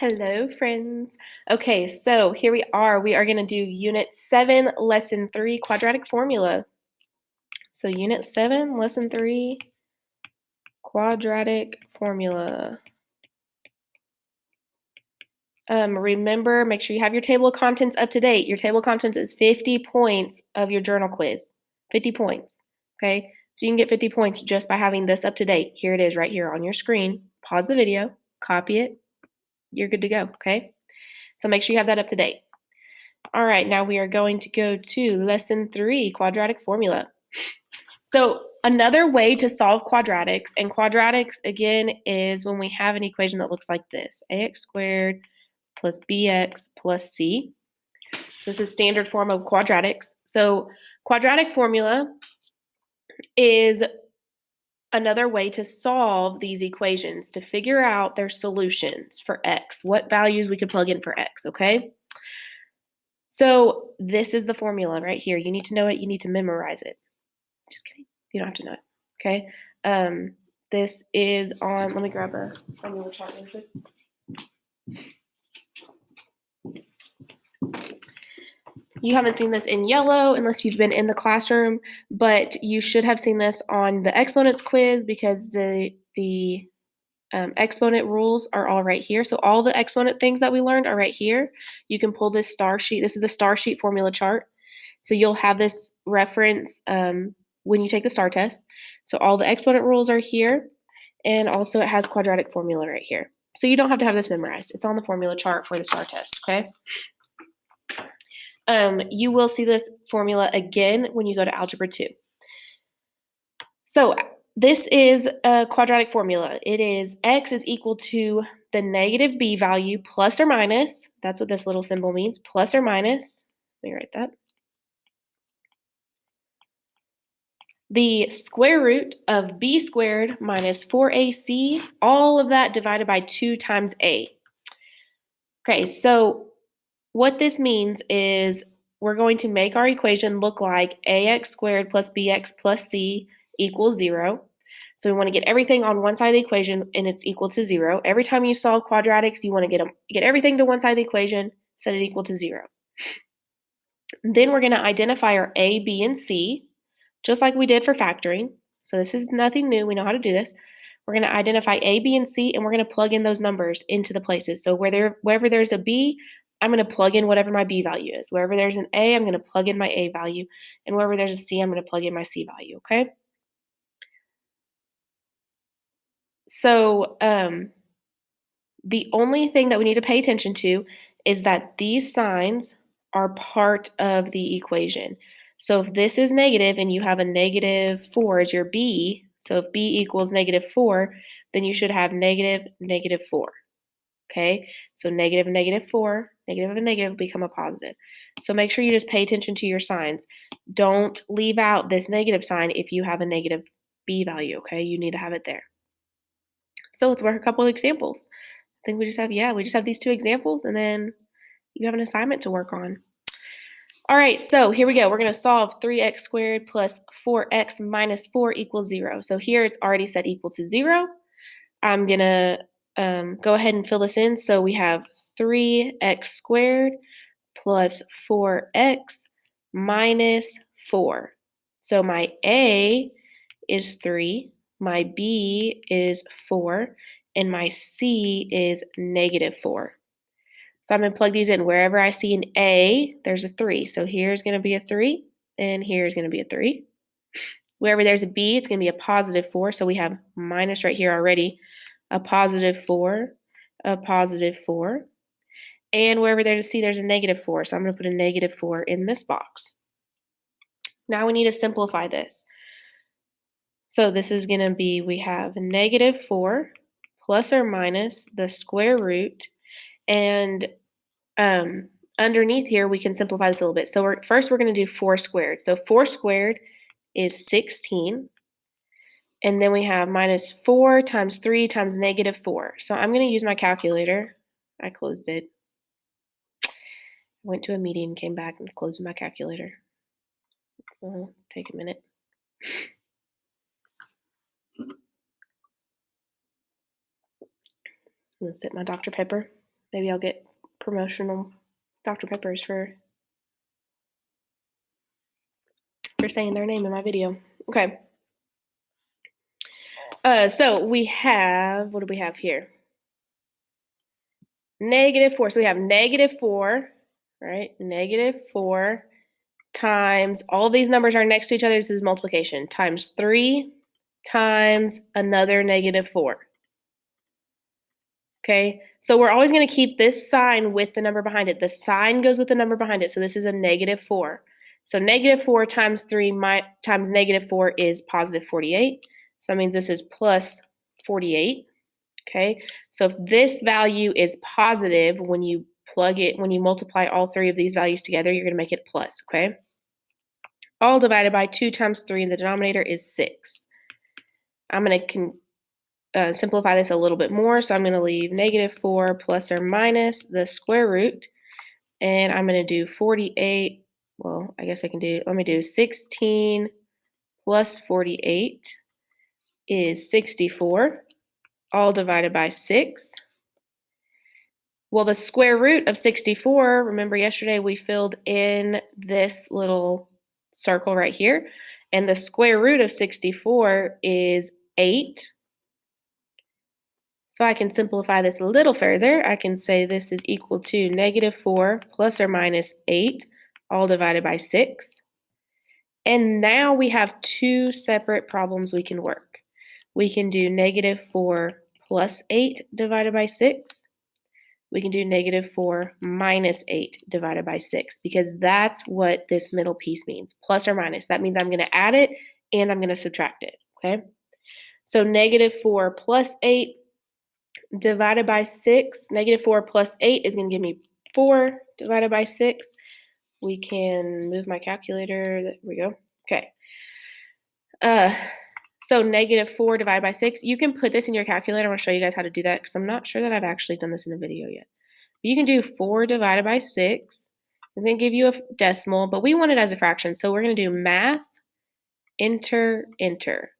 Hello, friends. Okay, so here we are. We are going to do Unit 7, Lesson 3, Quadratic Formula. So Unit 7, Lesson 3, Quadratic Formula. Remember, make sure you have your table of contents up to date. Your table of contents is 50 points of your journal quiz. 50 points, okay? So you can get 50 points just by having this up to date. Here it is right here on your screen. Pause the video, copy it. You're good to go, okay? So make sure you have that up to date. All right, now we are going to go to Lesson 3, Quadratic Formula. So another way to solve quadratics, and quadratics, again, is when we have an equation that looks like this, ax squared plus bx plus c. So this is standard form of quadratics. So quadratic formula is another way to solve these equations, to figure out their solutions for x, what values we could plug in for x, okay? So this is the formula right here. You need to know it. You need to memorize it. Just kidding. You don't have to know it. Okay. This is on. Let me grab a formula chart real quick. You haven't seen this in yellow unless you've been in the classroom, but you should have seen this on the exponents quiz because the exponent rules are all right here. So all the exponent things that we learned are right here. You can pull this star sheet. This is the star sheet formula chart. So you'll have this reference when you take the STAR test. So all the exponent rules are here, and also it has quadratic formula right here. So you don't have to have this memorized. It's on the formula chart for the STAR test, okay? You will see this formula again when you go to Algebra 2. So this is a quadratic formula. It is x is equal to the negative b value plus or minus. That's what this little symbol means, plus or minus. Let me write that. The square root of b squared minus 4ac, all of that divided by 2 times a. Okay, so what this means is we're going to make our equation look like ax squared plus bx plus c equals 0. So we want to get everything on one side of the equation and it's equal to 0. Every time you solve quadratics, you want to get everything to one side of the equation, set it equal to 0. Then we're going to identify our a, b, and c, just like we did for factoring. So this is nothing new. We know how to do this. We're going to identify a, b, and c, and we're going to plug in those numbers into the places. So wherever there's a b, I'm going to plug in whatever my b value is. Wherever there's an a, I'm going to plug in my a value. And wherever there's a c, I'm going to plug in my c value, okay? So the only thing that we need to pay attention to is that these signs are part of the equation. So if this is negative and you have a negative 4 as your b, so if b equals negative 4, then you should have negative, negative 4. Okay, so negative and negative 4, negative and negative become a positive. So make sure you just pay attention to your signs. Don't leave out this negative sign if you have a negative b value, okay? You need to have it there. So let's work a couple of examples. I think we just have these 2 examples, and then you have an assignment to work on. All right, so here we go. We're going to solve 3x squared plus 4x minus 4 equals 0. So here it's already set equal to 0. I'm going to go ahead and fill this in. So we have 3x squared plus 4x minus 4. So my a is 3, my b is 4, and my c is negative 4. So I'm going to plug these in. Wherever I see an A, there's a 3. So here's going to be a 3, and here's going to be a 3. Wherever there's a B, it's going to be a positive 4. So we have minus right here already. A positive 4, a positive 4. And wherever there's a C, there's a negative 4. So I'm going to put a negative 4 in this box. Now we need to simplify this. So this is going to be, we have negative 4 plus or minus the square root. And underneath here, we can simplify this a little bit. So first we're going to do 4 squared. So 4 squared is 16. And then we have minus 4 times 3 times negative 4. So I'm going to use my calculator. I closed it. Went to a meeting, came back, and closed my calculator. So take a minute. I'm going to sip my Dr. Pepper. Maybe I'll get promotional Dr. Peppers for saying their name in my video. Okay. So we have, what do we have here? -4. So we have -4, right? -4 times, all these numbers are next to each other. This is multiplication, times 3 times another -4. Okay, so we're always going to keep this sign with the number behind it. The sign goes with the number behind it. So this is a -4. So -4 times 3 times -4 is positive 48. So that means this is plus 48. Okay, so if this value is positive, when you multiply all three of these values together, you're going to make it plus. Okay, all divided by 2 times 3 in the denominator is 6. I'm going to simplify this a little bit more. So I'm going to leave -4 plus or minus the square root. And I'm going to do 48. Well, I guess let me do 16 plus 48 is 64, all divided by 6. Well, the square root of 64, remember yesterday we filled in this little circle right here. And the square root of 64 is 8. So I can simplify this a little further. I can say this is equal to -4 plus or minus 8, all divided by 6. And now we have two separate problems we can work. We can do -4 plus 8 divided by 6. We can do -4 minus 8 divided by 6, because that's what this middle piece means, plus or minus. That means I'm going to add it and I'm going to subtract it, okay? So -4 plus 8 divided by 6, -4 plus 8 is going to give me 4 divided by 6. We can move my calculator. There we go. Okay. So -4 divided by 6. You can put this in your calculator. I want to show you guys how to do that because I'm not sure that I've actually done this in a video yet. But you can do 4 divided by 6. It's going to give you a decimal, but we want it as a fraction. So we're going to do math, enter, enter.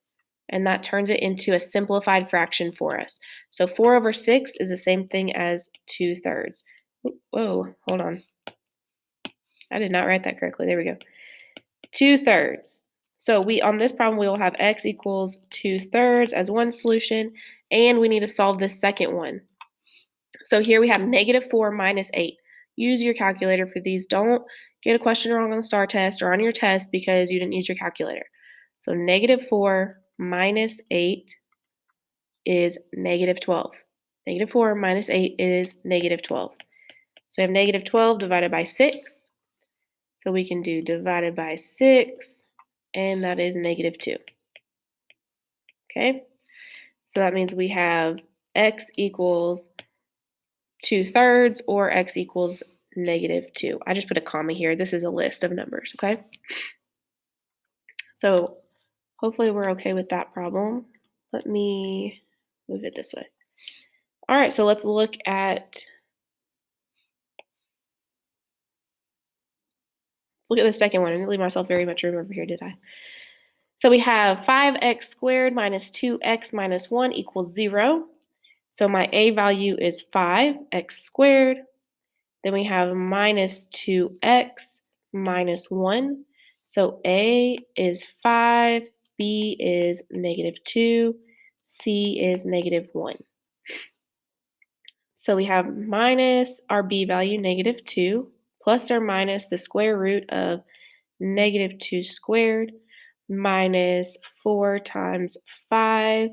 And that turns it into a simplified fraction for us. So 4 over 6 is the same thing as 2/3. Whoa, hold on. I did not write that correctly. There we go. 2/3. So on this problem, we will have x equals 2/3 as one solution, and we need to solve this second one. So here we have -4 minus 8. Use your calculator for these. Don't get a question wrong on the STAR test or on your test because you didn't use your calculator. So -4 minus 8 is -12. -4 minus 8 is -12. So we have -12 divided by 6. So we can do divided by 6, and that is -2. Okay? So that means we have x equals 2/3 or x equals -2. I just put a comma here. This is a list of numbers, okay? So hopefully we're okay with that problem. Let me move it this way. All right, so let's look at the second one. I didn't leave myself very much room over here, did I? So we have 5x squared minus 2x minus 1 equals 0. So my a value is 5x squared. Then we have minus 2x minus 1. So a is 5, b is -2, c is -1. So we have minus our b value, -2, plus or minus the square root of -2 squared, minus 4 times 5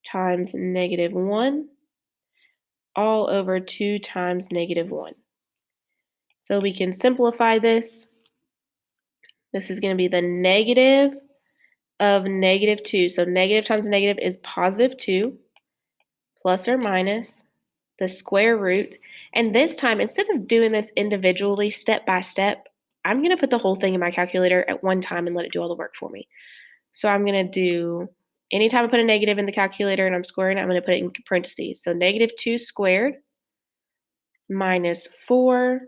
times -1, all over 2 times -1. So we can simplify this. This is going to be the negative of -2. So negative times negative is +2, plus or minus the square root. And this time, instead of doing this individually, step by step, I'm going to put the whole thing in my calculator at one time and let it do all the work for me. So I'm going to do, anytime I put a negative in the calculator and I'm squaring it, I'm going to put it in parentheses. So -2 squared minus 4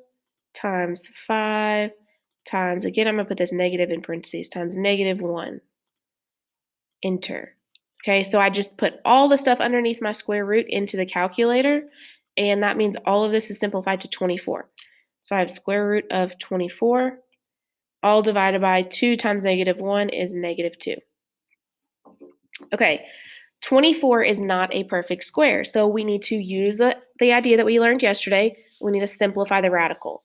times 5 times, again, I'm going to put this negative in parentheses, times -1. Enter. Okay, so I just put all the stuff underneath my square root into the calculator, and that means all of this is simplified to 24. So I have square root of 24, all divided by 2 times negative 1 is negative 2. Okay, 24 is not a perfect square, so we need to use the idea that we learned yesterday. We need to simplify the radical.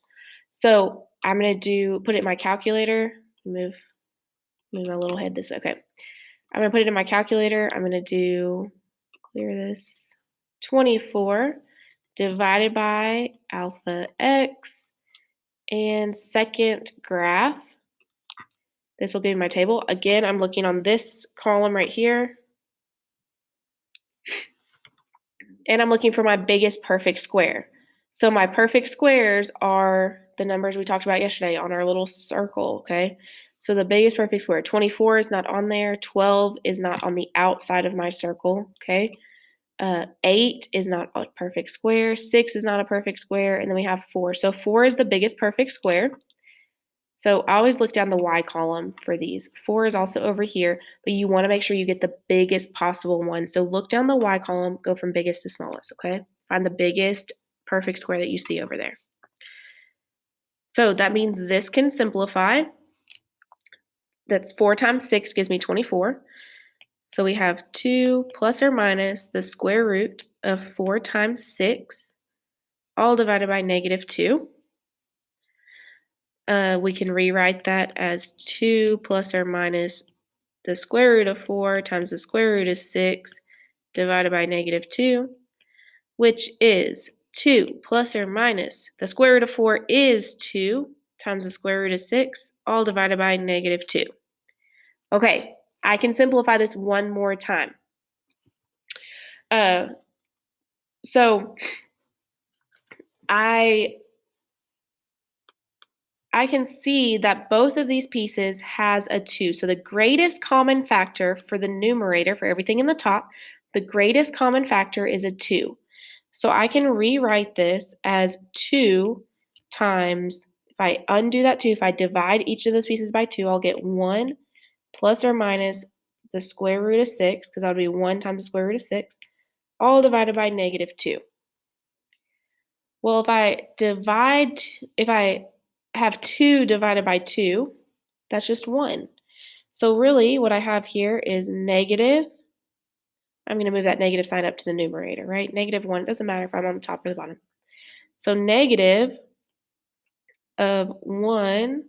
So I'm going to put it in my calculator. Move my little head this way. Okay, I'm going to put it in my calculator. I'm going to clear this. 24 divided by alpha x and second graph. This will be in my table. Again, I'm looking on this column right here. And I'm looking for my biggest perfect square. So my perfect squares are the numbers we talked about yesterday on our little circle, okay? So the biggest perfect square, 24 is not on there, 12 is not on the outside of my circle, okay? 8 is not a perfect square, 6 is not a perfect square, and then we have 4. So 4 is the biggest perfect square. So I always look down the y column for these. 4 is also over here, but you want to make sure you get the biggest possible one. So look down the y column, go from biggest to smallest, okay? Find the biggest perfect square that you see over there. So that means this can simplify. That's 4 times 6 gives me 24. So we have 2 plus or minus the square root of 4 times 6, all divided by negative 2. We can rewrite that as 2 plus or minus the square root of 4 times the square root of 6 divided by negative 2, which is 2 plus or minus the square root of 4 is 2 times the square root of 6, all divided by negative 2. Okay, I can simplify this one more time. So I can see that both of these pieces has a 2. So the greatest common factor for the numerator, for everything in the top, the greatest common factor is a 2. So I can rewrite this as 2 times, if I undo that 2, if I divide each of those pieces by 2, I'll get 1 plus or minus the square root of 6, because that would be 1 times the square root of 6, all divided by negative 2. Well, if I have 2 divided by 2, that's just 1. So really what I have here is negative. I'm going to move that negative sign up to the numerator, right? Negative 1. It doesn't matter if I'm on the top or the bottom. So negative of 1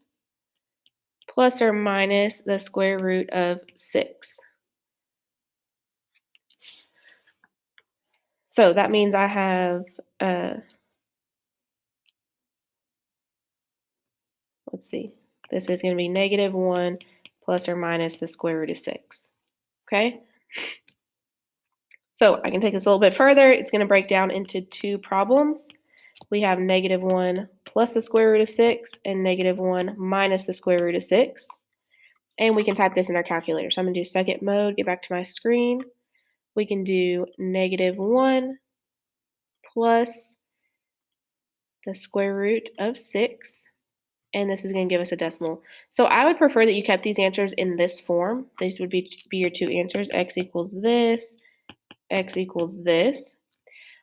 plus or minus the square root of 6. So that means I have, let's see, this is going to be negative 1 plus or minus the square root of 6. Okay? So I can take this a little bit further. It's going to break down into 2 problems. We have negative 1 plus the square root of 6 and negative 1 minus the square root of 6. And we can type this in our calculator. So I'm going to do second mode, get back to my screen. We can do negative 1 plus the square root of 6. And this is going to give us a decimal. So I would prefer that you kept these answers in this form. These would be your 2 answers. X equals this, X equals this.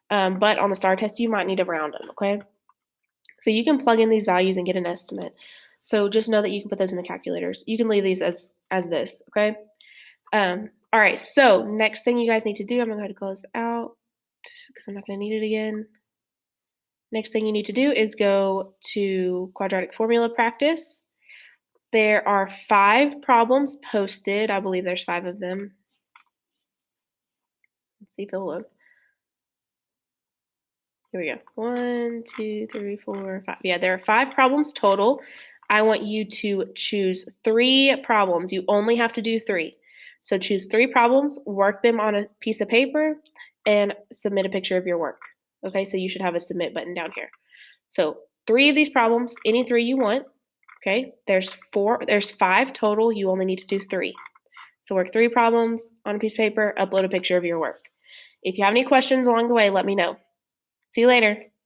But on the STAR test, you might need to round them, okay? So you can plug in these values and get an estimate. So just know that you can put those in the calculators. You can leave these as this, okay? All right, so next thing you guys need to do, I'm going to go ahead and close out because I'm not going to need it again. Next thing you need to do is go to quadratic formula practice. There are 5 problems posted. I believe there's 5 of them. Let's see if it'll load. Here we go. 1, 2, 3, 4, 5. Yeah, there are 5 problems total. I want you to choose 3 problems. You only have to do 3. So choose 3 problems, work them on a piece of paper, and submit a picture of your work. Okay, so you should have a submit button down here. So 3 of these problems, any 3 you want. Okay, there's 5 total. You only need to do 3. So work 3 problems on a piece of paper, upload a picture of your work. If you have any questions along the way, let me know. See you later.